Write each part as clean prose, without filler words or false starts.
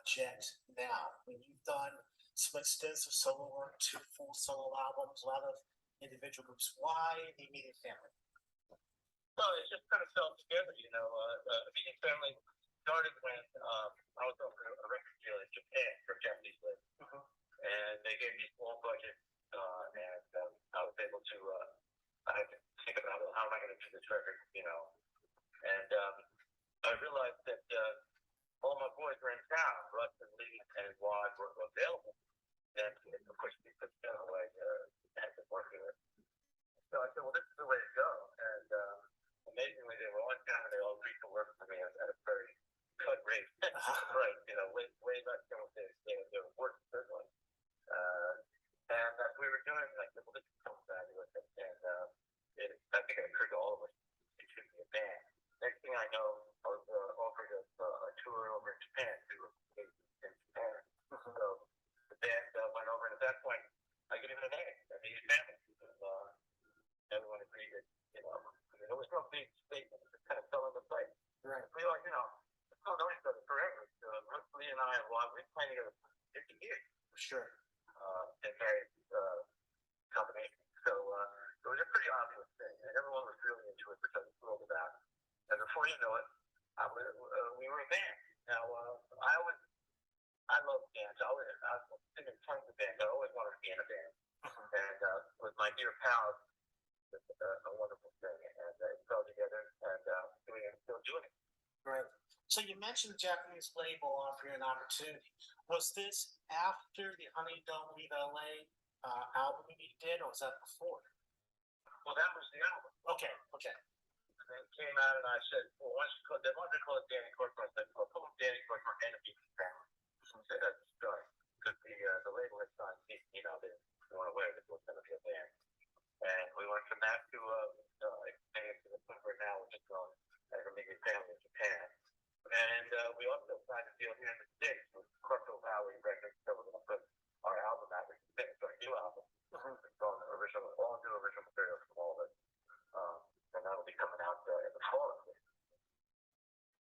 project now? I mean, you've done some extensive solo work, two full solo albums, a lot of individual groups. Why the immediate family? Well, it just kind of fell together, Immediate Family started when I was over a record deal in Japan for Japanese label, and they gave me a small budget, and I was able to. I had to think about how am I going to do this record, and I realized that all my boys were in town, Russ and Lee and Wad were available, and of course because I had been working with. So I said, well, this is the way to go, and. Amazingly, they were all in town and they all agreed to work for me at a very cut rate. Right, way less than what they were worth, certainly. And as we were doing, like, well, this is so fabulous. And I think it occurred to all of us, it should be a band. Next thing I know, I was offered a tour over in Japan, in Japan. So the band went over, and at that point, I gave it a name, Immediate Family. Everyone agreed that, there was no big statement. It just kind of fell into place. Right. We were like, we still know each other forever. Russ Lee and I, we've been playing together for 50 years. Sure. In various combinations. So it was a pretty obvious thing. And everyone was really into it, which I was thrilled about. And before you know it, we were a band. Now, I love bands. I was singing tons of bands. I always wanted to be in a band. And with my dear pals, a wonderful thing, and it fell together, and still doing it. Right. So you mentioned the Japanese label offering an opportunity. Was this after the Honey Don't Leave LA album you did, or was that before? Well, that was the album. Okay. And then it came out, and I said, well, they wanted to call it Danny Kortchmar. I said, well, call him Danny Kortchmar and Immediate Family. So that's the start, because the label had signed me, they weren't aware this was going to be a band. And we went from that to expand to the point where now we're just going as Immediate Family in Japan. And we also signed a deal here in the States with Crocodile Valley Records, so we're going to put our album out, which is our new album. It's all new original material from all of it. And that'll be coming out in the fall.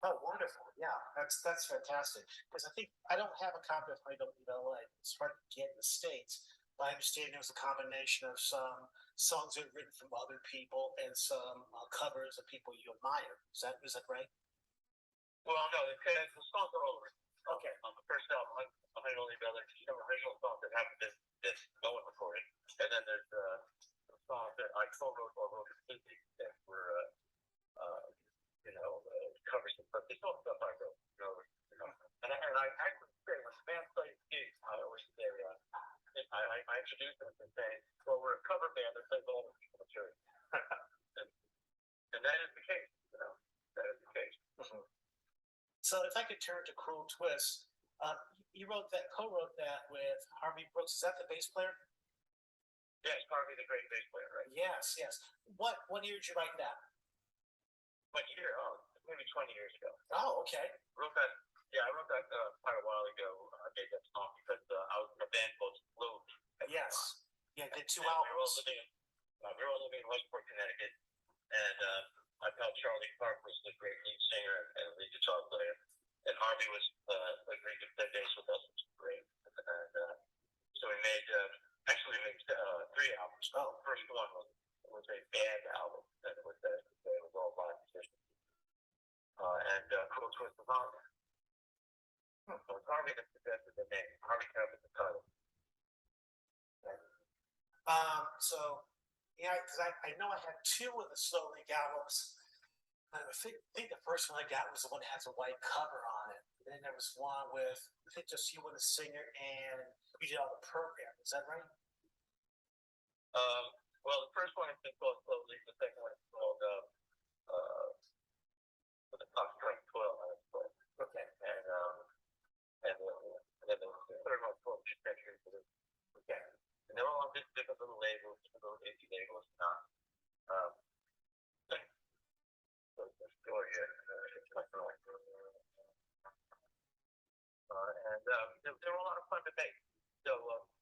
Oh, wonderful. Yeah, that's fantastic. Because I don't have a copy of Honey Don't Leave LA. It's hard to get in the States. I understand it was a combination of some songs that were written from other people and some covers of people you admire. Is that right? Well, no, the songs are all written. Okay. On the first album, I only got some original songs that haven't been no one recorded, and then there's songs that I co-wrote or wrote completely that were covers, but it's all stuff I wrote. And I actually say when the band plays gigs, I always say. I introduced them and saying, well, we're a cover band that plays all the material. and that is the case, That is the case. So if I could turn to Cruel Twist, you co-wrote that with Harvey Brooks. Is that the bass player? Yes, Harvey, the great bass player, right? Yes. What year did you write that? What year? Oh, maybe 20 years ago. Oh, okay. I wrote that quite a while ago. I made that song because I was in a band called Blue. Yes. Yeah, did two albums. We were all living in Westport, Connecticut, and my pal Charlie Clark was the great lead singer and lead guitar player, and Harvey was agreed to play bass with us, which was great. And so we made three albums. Oh, the first one was a band album, and it was all live musicians. And Cruel Twist was on there. So it's Harvey that suggested the name. Harvey covered the title. Because I know I had two of the Slow League albums. I think the first one I got was the one that has a white cover on it. And then there was one with, I think, just you and the singer, and you did all the program. Is that right? Well, the first one is called Slow League. The second one is called The Clock Strike 12. Okay. And then the third one is called Century for the Weekend. And they're all on different little labels, different little indie labels. So the story here. And they're a lot of fun to make. So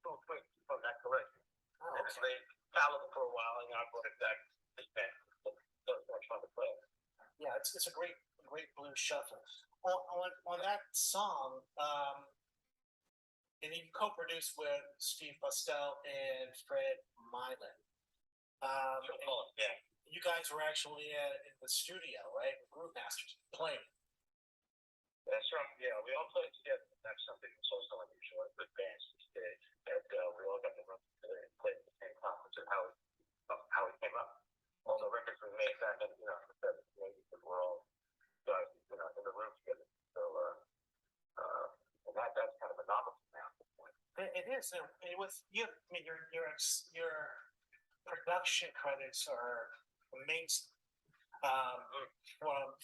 Cruel Twist from that collection. Oh, okay. And they followed for a while, and I brought it back to this band. So it's much fun to play. Yeah, it's a great blues shuffle. on that song, and you co-produced with Steve Bustel and Fred Milan. Yeah. You guys were actually in the studio, right? With Groove Masters playing. That's right. Yeah, we all played together. That's something that's also unusual with bands today. That we all got to run together and play at the same time, which is how it came up. All the records we made back in the 70s, 80s, were all guys in the room together. So and that's kind of a novelty now at this point. It is. And with you, I mean, your production credits are amazing.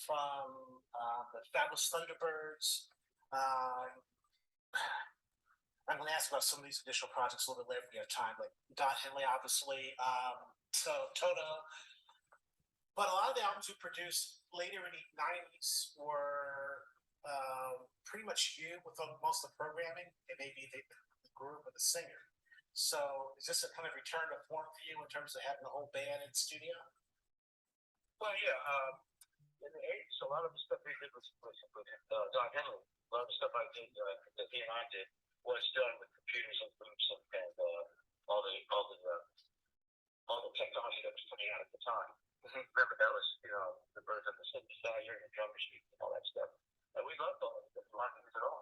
From the Fabulous Thunderbirds. I'm going to ask about some of these additional projects a little bit later if we have time, like Don Henley, obviously. So Toto. But a lot of the albums you produced later in the 90s were pretty much you with most of the programming, and maybe the group or the singer. So is this a kind of return to form for you in terms of having the whole band in the studio? Well, yeah. In the 80s, a lot of the stuff we did was with Don Henley. A lot of the stuff I did, that he and I did, was done with computers and loops and all the technology that was coming out at the time. Mm-hmm. Remember, that was the birth of the synthesizer and the drum machine and all that stuff. And we loved all of it. Didn't mind it at all.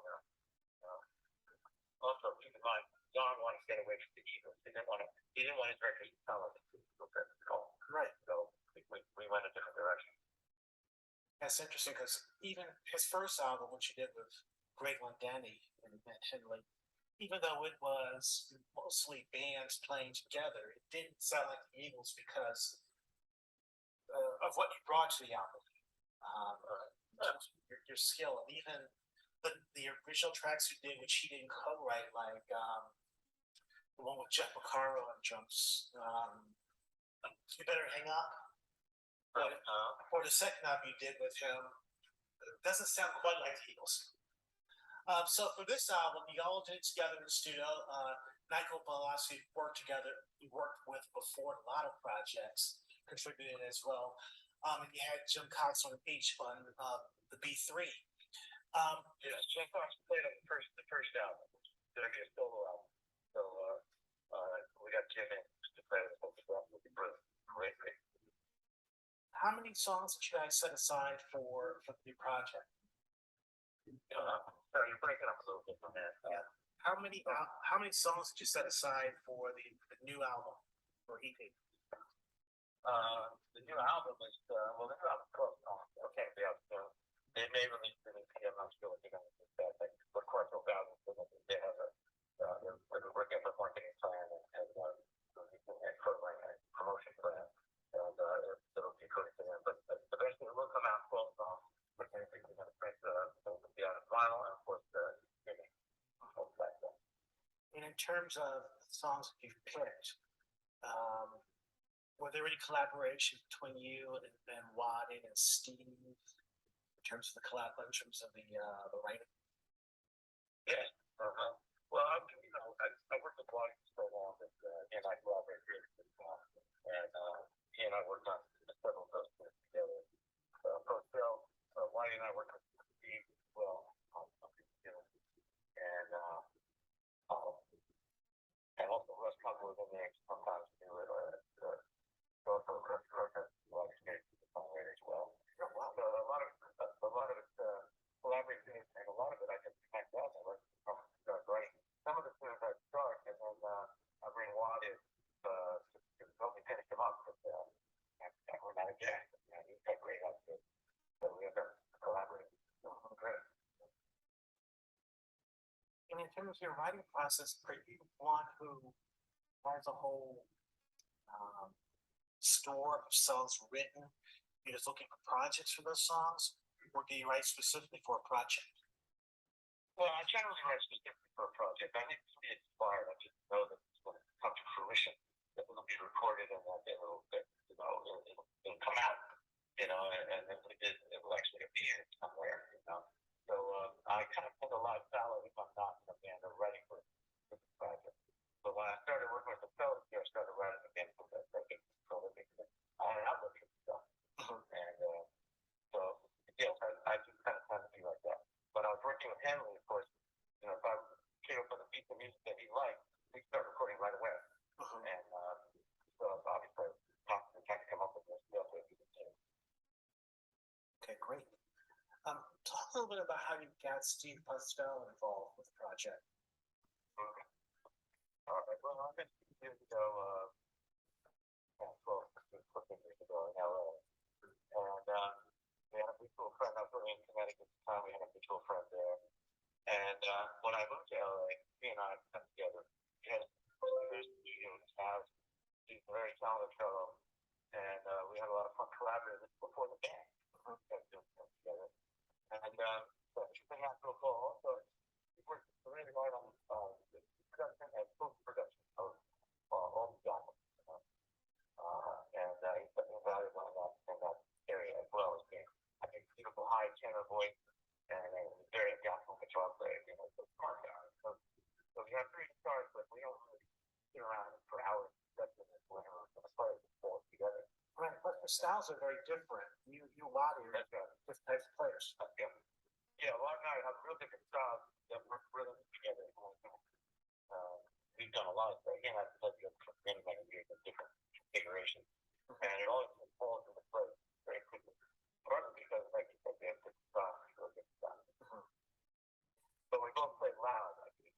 Also, keep in mind, Don wanted to get away from the Eagles. He didn't want his records to sound like the Eagles at all. Right. So we went a different direction. That's interesting because even his first album, which he did with Greg Londani and Henley, even though it was mostly bands playing together, it didn't sound like the Eagles because of what you brought to the album, your skill, and even the original tracks you did, which he didn't co-write, like the one with Jeff Porcaro on drums, "You Better Hang Up." Or the second album you did with him, it doesn't sound quite like the Eagles. So for this album, you all did it together in the studio. Michael Balassi worked together. You worked with before a lot of projects, contributed as well. And you had Jim Cox on the B3. Yeah, Jim Cox played on the first album, the solo album. So we got Jim in to play the whole stuff with the brother. Great. How many songs did you guys set aside for the new project? So you're breaking up a little bit from that. How many songs did you set aside for the new album or EP? The new album is the new album 12 songs. Okay, yeah. They may release an EP. I'm not sure what they're going to do with that. But Kortchmar album, they have a work effort marketing plan and promotion plan. And it'll be good for them. But eventually it will come out 12 songs. We're going to print be on a vinyl and of course whole platform. And in terms of the songs that you've picked, were there any collaboration between you and Wadding and Steve in terms of the writing? Yes. Well, I worked with Wadding for so long that he and I collaborated really well. And he and I worked on several of those things together. Post-Bill, Whitey and I worked with Steve as well on something together. And also Russ Cook was in there sometimes too. Also Russ has a lot of experience with the songwriter as well. So a lot of it collaborating, and a lot of it I just packed out and let from start writing. Some of the tunes I start, and then I bring Watt in to help me finish them up. But we're not again. He's got great outfit. So we have to collaborate. Great. And in terms of your writing process, are you one who has a whole store of songs written? You're just looking for projects for those songs, or do you write specifically for a project? Well, I generally write specifically for a project. I need to be inspired. I just know that it's going to come to fruition. That it'll be recorded and that it'll come out. And it will actually appear somewhere. So I kind of spend a lot of salad if I'm not in a band or writing for this project. But when I started working with the fellows here, I started writing again for that project. So that makes it on and out with stuff. And so, yes, I just kind of tend to be like that. working with Henley, of course, you know, if I came up with a piece of music that he liked, we start recording right away. And so obviously, constantly trying to come up with this stuff that we can do. Okay, great. Talk a little bit about how you got Steve Postel involved with the project. All right. Well, I met years ago, 14 years ago in LA. And we had a mutual friend. I was living in Connecticut at the time. We had a mutual friend there. And when I moved to LA, he and I got together. We had a studio in his house. He's a very talented fellow. And we had a lot of fun collaborating before the band. Together. And so everything happened to a fall. So we worked really hard on the production and post-production of all the albums. And he's definitely valuable in that area as well as being, I think, beautiful high tenor voice and a very gospel guitar player, you know, so smart guy. So we have three guitars, but we don't really sit around for hours discussing this when we're going to play both together. Right, but the styles are very different. You a lot of different types of players. Yeah, a lot of night have real different styles that work really together. We've done a lot of things. Again, I've played together for many, many years in different configurations. And it always falls into place very quickly. Partly because, like you said, we have different styles, really different styles. But we both play loud, I think.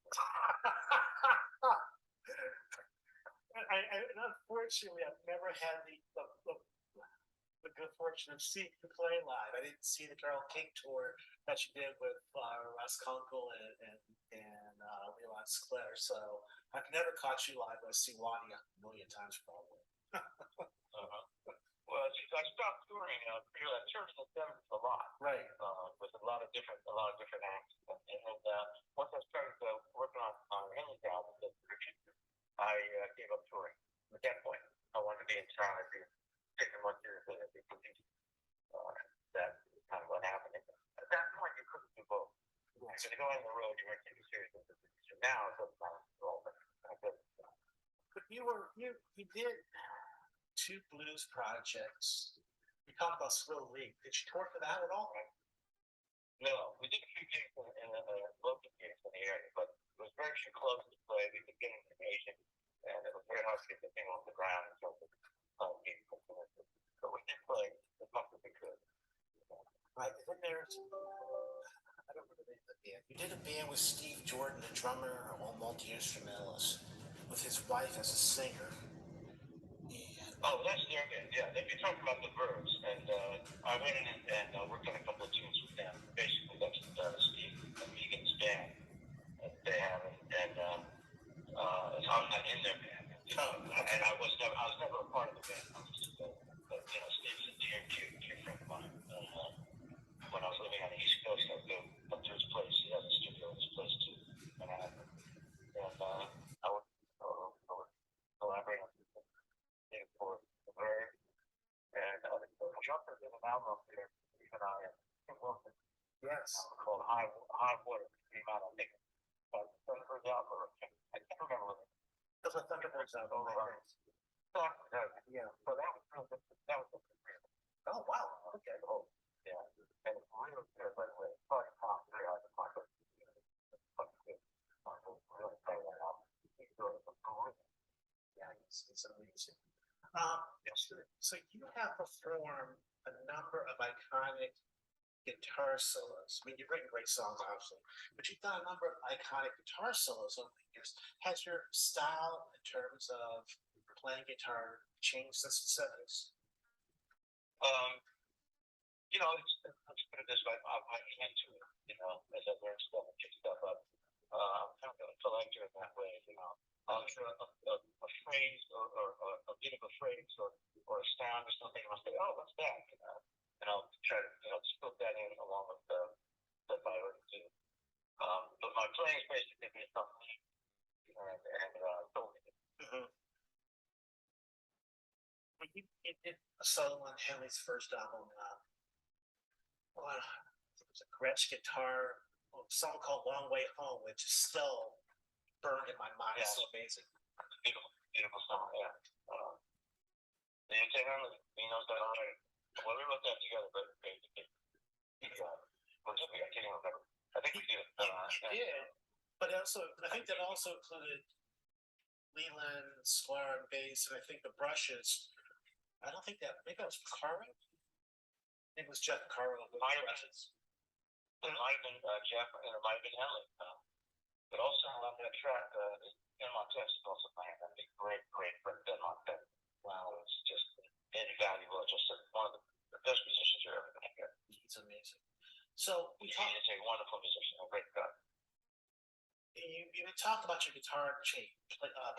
And unfortunately, I've never had the good fortune of seeing you play live. I didn't see the Carole King tour that you did with Russ Kunkel and Leland Sklar. So I've never caught you live. I see Waddy a million times probably. Well, I stopped touring. I toured in the '70s a lot, right? With a lot of different acts. And once I started working on Henley's album, I gave up touring. At that point, I wanted to be in town and take it more seriously as a producer. That's kind of what happened. At that point, you couldn't do both. Right. So to go on the road, you weren't taking seriously as a producer. Now, it's a balance of all that. But you did two blues projects. You talked about Slow League. Did you tour for that at all? No, we did a few gigs in local gigs in the area, but it was very few clubs to play. We could get information, and it was very hard to get the thing off the ground in terms of meeting customers. So we did play as much as we could. Right, and then there's, I don't remember the name of the band. You did a band with Steve Jordan, a drummer, a multi-instrumentalist, with his wife as a singer. Oh, that's their band, yeah. They've been talking about the Verbs, and I went in and worked on a couple of tunes with them. Basically, that's Steve Megan's band that they have, and I'm not in their band. You know, and I was never a part of the band. I was just, but you know, Steve's a dear friend of mine. When I was living on the East Coast, I would go up to his place. He has a studio in his place too, and I would collaborate on for the Verb, and Jumper did an album up there, Steve and I, and Tim Wilson. Yes. Called High Water. Came out, I think, Thunderbirds album. I can't remember what it was. It was a Thunderbirds album. Yeah. So that was real. That was good. Oh wow. Okay. Oh, yeah. And it's really good, by the way. It's hard to talk. Very hard to talk. Really play that album. Yeah, it's amazing. So you have performed a number of iconic guitar solos. I mean, you've written great songs, obviously, but you've done a number of iconic guitar solos over the years. Has your style in terms of playing guitar changed since the '70s? You know, let's put it this way. I'm into it. You know, as I learn stuff and pick stuff up. I'm kind of a collector in that way. You know, I'll hear a phrase or a bit of a phrase or a sound or something, and I'll say, "Oh, what's that?" You know, and I'll try to split that in along with the stuff I already do. But my playing is basically based on me and so. When you did a solo on Henley's first album, it was a Gretsch guitar, a song called "Long Way Home," which is still burned in my mind. It's so amazing. Beautiful song, yeah. You take on he knows that already. Well, we wrote that together, but I can't remember. I think we did You did, but also, I think that also included Leland, Sklar, and bass, and I think the brushes. I don't think that, maybe that was Caro? I think it was Jeff Caro with Might have brushes. been, it might have been Jeff, and it might have been Helen. But also on that track, Denmark Test is also playing. That'd be great for Denmark Test. Wow, it's just invaluable. Just one of the best musicians you're ever going to hear. He's amazing. So He's a wonderful musician, a great guy. you talked about your guitar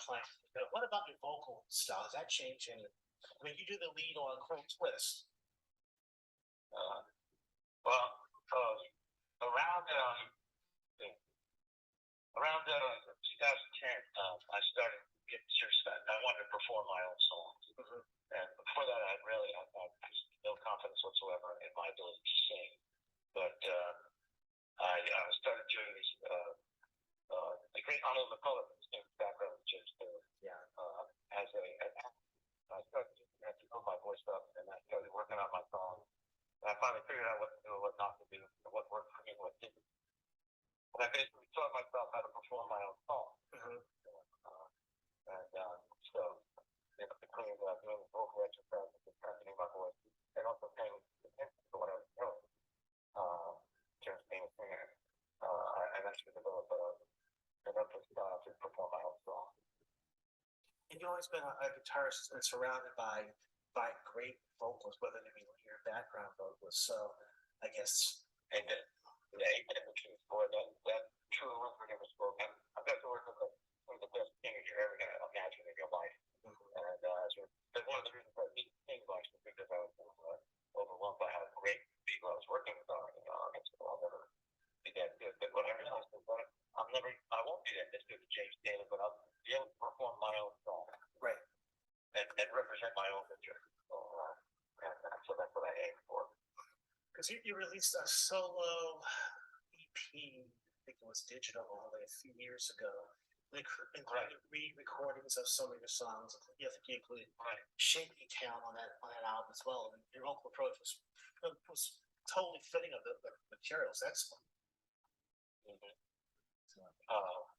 playing. What about your vocal style? Has that changed any? I mean, you do the lead on Chrome Twist. Well, around 2010, I started getting serious. I wanted to perform my own songs, and before that, I had no confidence whatsoever in my ability to sing. But I started doing these. The great Arnold McCullough in his background, which is I started to build my voice up, and I started working on my songs. And I finally figured out what to do and what not to do, and what worked for me and what didn't. And I basically taught myself how to perform my own songs. So, between doing the vocal exercises and strengthening my voice, and also paying attention to what I was doing, in terms of being a singer, I eventually developed a style to perform my own songs. And you've always been a guitarist that's surrounded by great vocals, whether they be your background vocalists. So I guess. Amen. Boy, that true word was spoken. I've got to work with one of the best singers you're ever going to imagine in your life. And one of the reasons I didn't sing much was because I was overwhelmed by how great people I was working with are. So I'll never be that good. But what I realized is that I won't be that good as James Taylor, but I'll be able to perform my own song. Right. And represent my own picture. So that's what I aim for. Because you released a solo EP, I think it was digital only a few years ago. Including re-recordings of some of your songs. I think you included Shaky Town on that album as well. And your vocal approach was totally fitting of the materials. Excellent.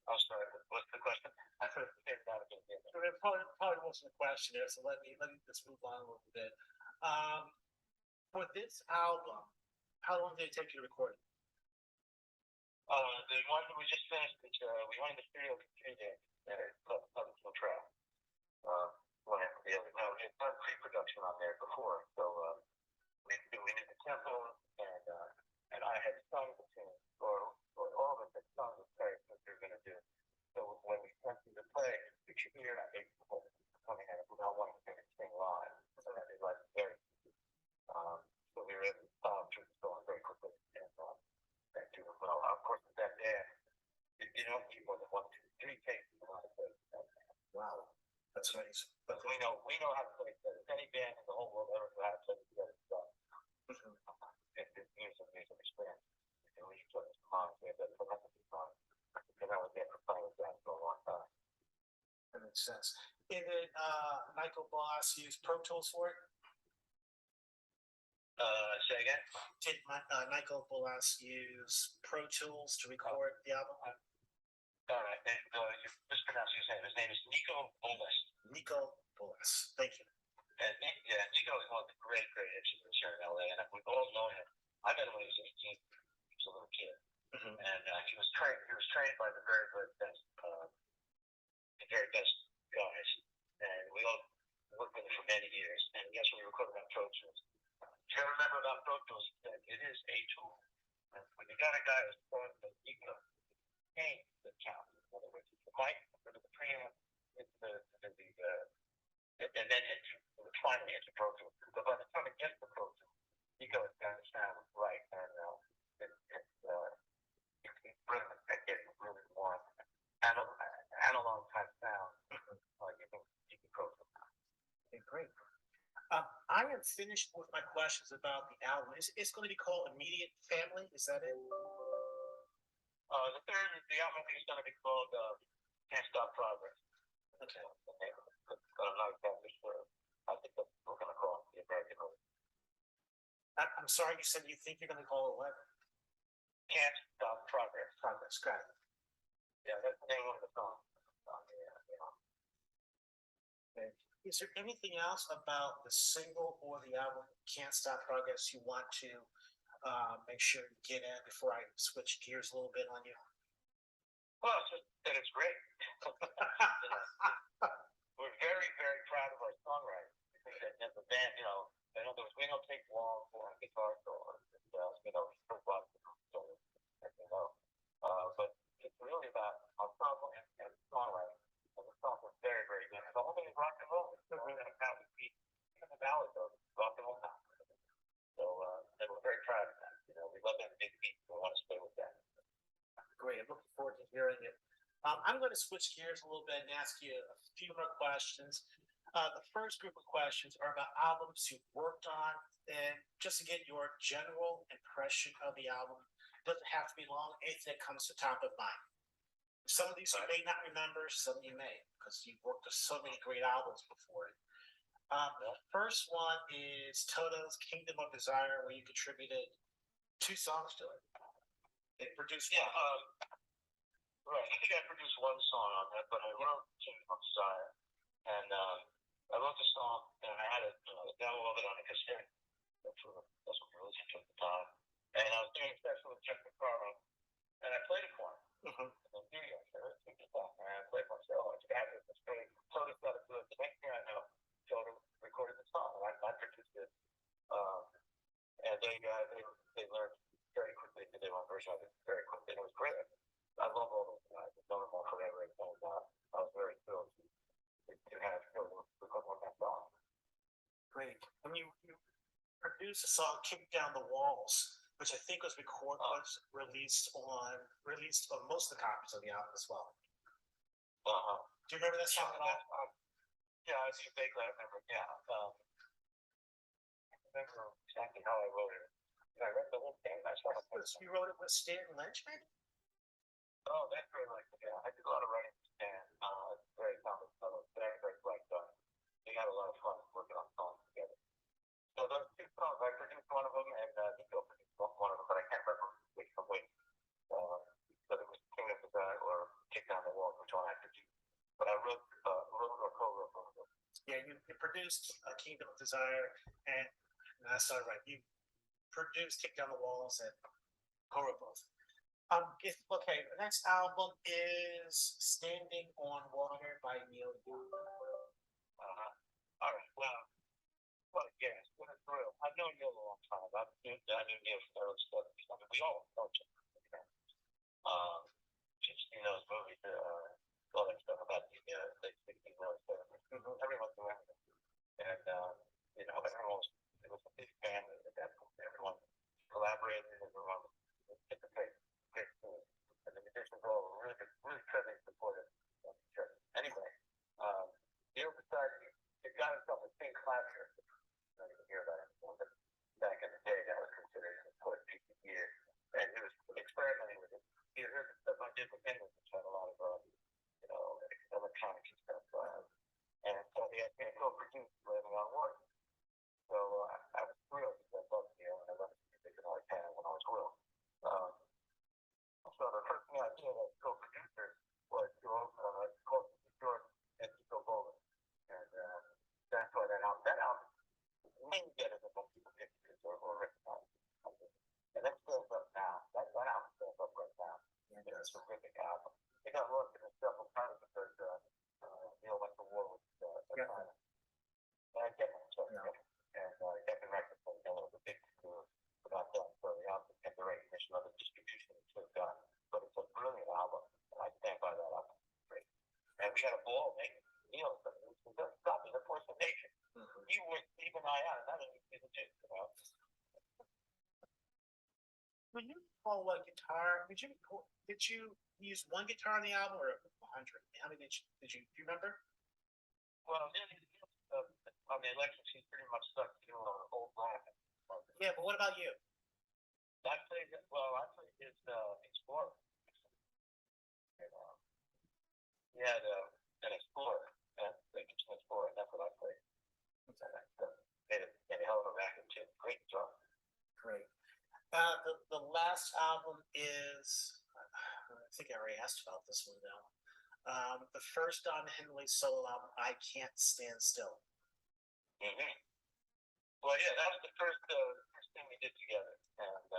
I'm sorry. What's the question? I could have figured out again. It probably wasn't a question there, so let me just move on a little bit. For this album, how long did it take you to record it? The one we just finished, we went in the studio for 3 days, and it's no track. We had done pre-production on there before, so we did the tempo, and I had sung the tune, or all of us had sung the characters that we were going to do. So when we went to the play, you could hear that big people coming in without wanting to sing live. So that is like very. So we were able to follow through the song very quickly, and do it well. Of course, that day, you don't need more than 1, 2, 3 takes to know how to play that. Wow, that's amazing. But we know how to play that. Any band in the whole world ever know how to play together stuff. It's music experience. And we took some songs, we had that telepathy song, because I was there for playing with that for a long time. That makes sense. And then Michael Boss used Pro Tools for it? Say again? Did Michael Bolas use Pro Tools to record the album? All right, you mispronounced his name. His name is Nico Bolas. Nico Bolas. Thank you. And Nico is one of the great engineers here in LA, and we've all known him. I met him when he was 18. He was a little kid, and he was trained by the very best guys, and we all worked with him for many years. And guess what we recorded on Pro Tools? If you ever remember about Pro Tools, it is a tool. And when you got a guy who's going to change the count, in other words, the mic, the preamp, and then finally into Pro Tools. But by the time it gets to Pro Tools, you go down the sound right, and it's brilliant at getting really more analog type sound. You can Pro Tools. Okay, great. I am finished with my questions about the album. It's going to be called Immediate Family. Is that it? The album is going to be called Can't Stop Progress. Okay. But I'm not exactly sure. I think that's what we're going to call it, the American. I'm sorry, you said you think you're going to call it what? Can't Stop Progress. Progress, got it. Yeah, that's the name of the song. Okay. Is there anything else about the single or the album Can't Stop Progress you want to make sure you get in before I switch gears a little bit on you? Well, it's just that it's great. We're very, very proud of our songwriting. I think that as a band, you know, in other words, we don't take long for a guitar solo. You know, we still watch the solo, you know. But it's really about ensemble and songwriting. And the songs are very, very good. The whole thing is rock and roll. It's really going to count with beat. Even the ballads are rock and roll now. So, and we're very proud of that. You know, we love that big beat. We want to stay with that. Great. I'm looking forward to hearing it. I'm going to switch gears a little bit and ask you a few more questions. The first group of questions are about albums you've worked on, and just to get your general impression of the album. It doesn't have to be long. Anything that comes to top of mind. Some of these you may not remember, some you may, because you've worked on so many great albums before it. The first one is Toto's Kingdom of Desire, where you contributed 2 songs to it. It produced Right. I think I produced one song on that, but I wrote Kingdom of Desire, and I wrote the song, and I had a demo of it on a cassette. That's what we listened to at the time. And I was doing a session with Jeff McCarroll, and I played it for him. Mm-hmm. And then I said, let's take this off. And I played myself. I said, it's great. Toto got it good. The next thing I know, Toto recorded the song, and I produced it. And they learned very quickly to do one version of it very quickly, and it was great. I love all those guys. I've known them all forever, and I was very thrilled to have record one of that song. Great. And you produced a song "Kick Down the Walls," which I think was released on most of the copies of the album as well. Do you remember that song at all? Yeah, I see vaguely. I remember. Yeah. I remember exactly how I wrote it. I read the whole thing. You wrote it with Stan Lynch, maybe? Oh, that's very like, yeah. I did a lot of writing, and very talented fellow, very, very bright guy. We had a lot of fun working on songs together. So those 2 songs, I produced one of them, and Nico produced one of them, but I can't remember which one which. But it was Kingdom of Desire or Kick Down the Walls, which one I produced. But I wrote or co-wrote both of them. Yeah, you produced Kingdom of Desire, and that's not right. You produced Kick Down the Walls and co-wrote both. Okay, the next album is Standing on Water by Neil Young. All right, well, yes, what a thrill. I've known Neil a long time. I knew Neil from the early 70s. I mean, we all know each other. Just, you know, his movies, all that stuff about the late 60s, early 70s. Everyone knew everything. And, you know, it was a big family at that point. Everyone collaborated, everyone was participating. And the musicians all were really, really friendly and supportive of each other. Anyway, Neil decided he got himself a pink clavier. I don't even hear about it. But back in the day, that was considered an important piece of gear. And he was experimenting with it. Here's the stuff I did with England, which had a lot of, you know, electronics and stuff. And so he had me co-produce Living on Water. So I was thrilled because I loved Neil, and I loved his music, and I always had when I was little. So the first thing I did as co-producer was to call Jordan and Nico Bowler. And that's why that album may get it when people get it or recognize it. And that stands up now. That album stands up right now. And it's a terrific album. It got lost in several times because Neil went to war with China. And I get it. And Kevin Records was a big deal about that for the album and the recognition of the distribution it took on. But it's a brilliant album, and I stand by that album. Great. And we had a ball making Neil got me the Force of Nation. You were Steve and I out, and that didn't be legit, you know. When you call what guitar, did you use one guitar on the album or 100? How many do you remember? Well, on the electric, he's pretty much stuck to old line. Yeah, but what about you? I played his Explorer. And, he had an Explorer, and Explorer, and that's what I played. And made a hell of a racket too. Great job. Great. The last album is, I think I already asked about this one now. The first Don Henley solo album, I Can't Stand Still. Mm-hmm. Well, yeah, that was the first thing we did together, and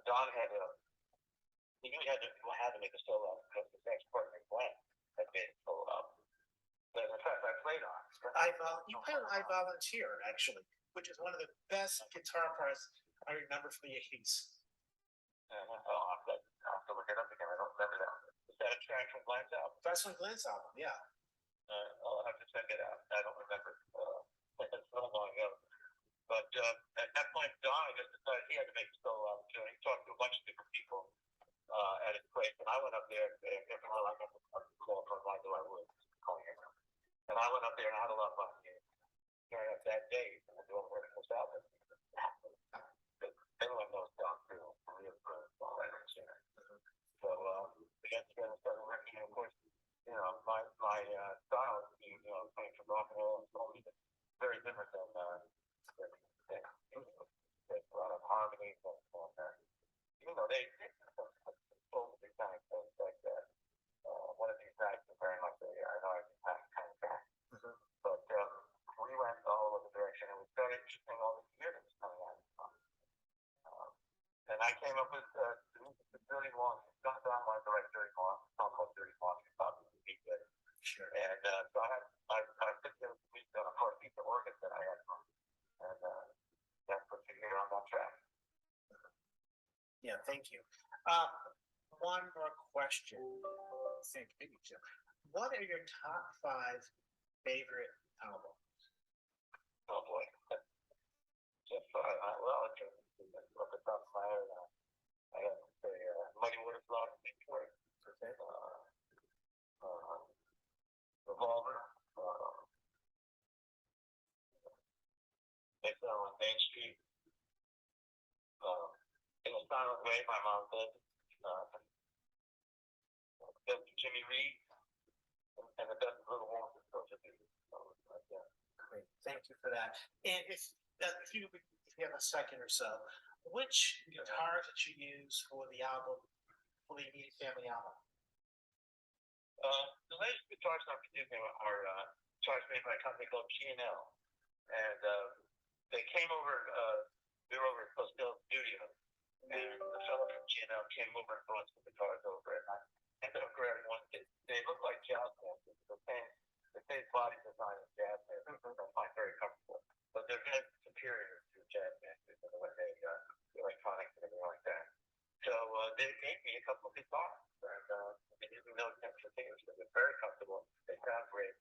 Don he knew he had to make a solo album because his ex-partner Glenn had made a solo album. But in fact, I played on. You play on I Volunteer, actually, which is one of the best guitar parts I remember from the 80s. I'll have to look it up again. I don't remember that. Is that a track from Glenn's album? That's from Glenn's album, yeah. I'll have to check it out. I don't remember. It's so long ago. But at that point, Don, I just decided he had to make a solo album too. He talked to a bunch of different people at his place, and I went up there every while I got a call from Michael I Wood calling him. And I went up there and I had a lot of fun during that day and doing work for this album. Everyone knows Don too. Really good songwriter and singer. So we got together and started working. And of course, my style, playing from rock and roll and soul music, very different than there's a lot of harmonies and even though they both big time things like that. One of these nights is very much I know I can kind of back. But we went all over the direction and we started interesting all the years that was coming out. And I came up with Dirty Long. John Don wanted to write Dirty Long, a song called Dirty Long. He thought it would be good. Sure. And so I put together a piece for a piece of organ that I had from, and that's put together on that track. Yeah, thank you. One more question. I think maybe two. What are your top 5 favorite albums? Oh boy. Just well, off the top of my head, I have to say Mighty Waters Lock, Revolver, They Fell on Main Street, In a Silent Way, my mom did, Jimmy Reed, and The Best Little Woman is still Jimmy Reed. Great, thank you for that. And if you have a second or so, which guitar did you use for the album, for the Immediate Family album? The latest guitars I'm using are guitars made by a company called G&L, and they came over. We were over at Costello Studio, and the fellow from G&L came over and brought some guitars over, and I ended up grabbing one. They look like jazz bands. The same body design as jazz bands. I find very comfortable, but they're very superior to jazz bands in the way they electronics and everything like that. So they gave me a couple of guitars, and they didn't know temperature things. They're very comfortable. They sound great,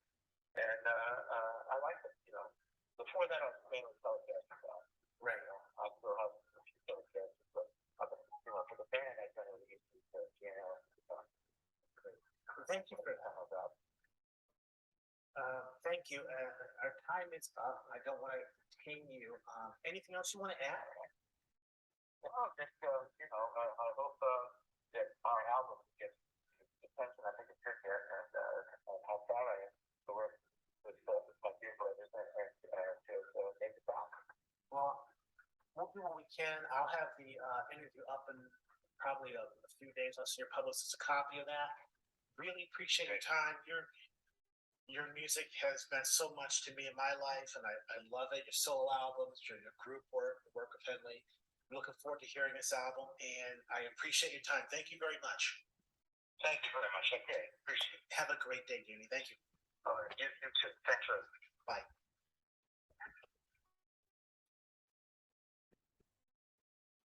and I like it. Before that, I was mainly Telecaster guy. Right. I still have a few Telecasters, but for the band, I generally use the G&L guitar. Thank you for that. Thank you. Our time is up. I don't want to detain you. Anything else you want to add? Well, just I hope that our album gets attention. I think it should get, and how proud I am to work with my dear brothers and to make it back. Well, we'll do what we can. I'll have the interview up in probably a few days. I'll send your publicist a copy of that. Really appreciate your time. Your music has meant so much to me in my life, and I love it. Your solo albums, your group work, the work of Henley. I'm looking forward to hearing this album, and I appreciate your time. Thank you very much. Thank you very much. Okay, appreciate it. Have a great day, Danny. Thank you. All right, you too. Thanks for Bye.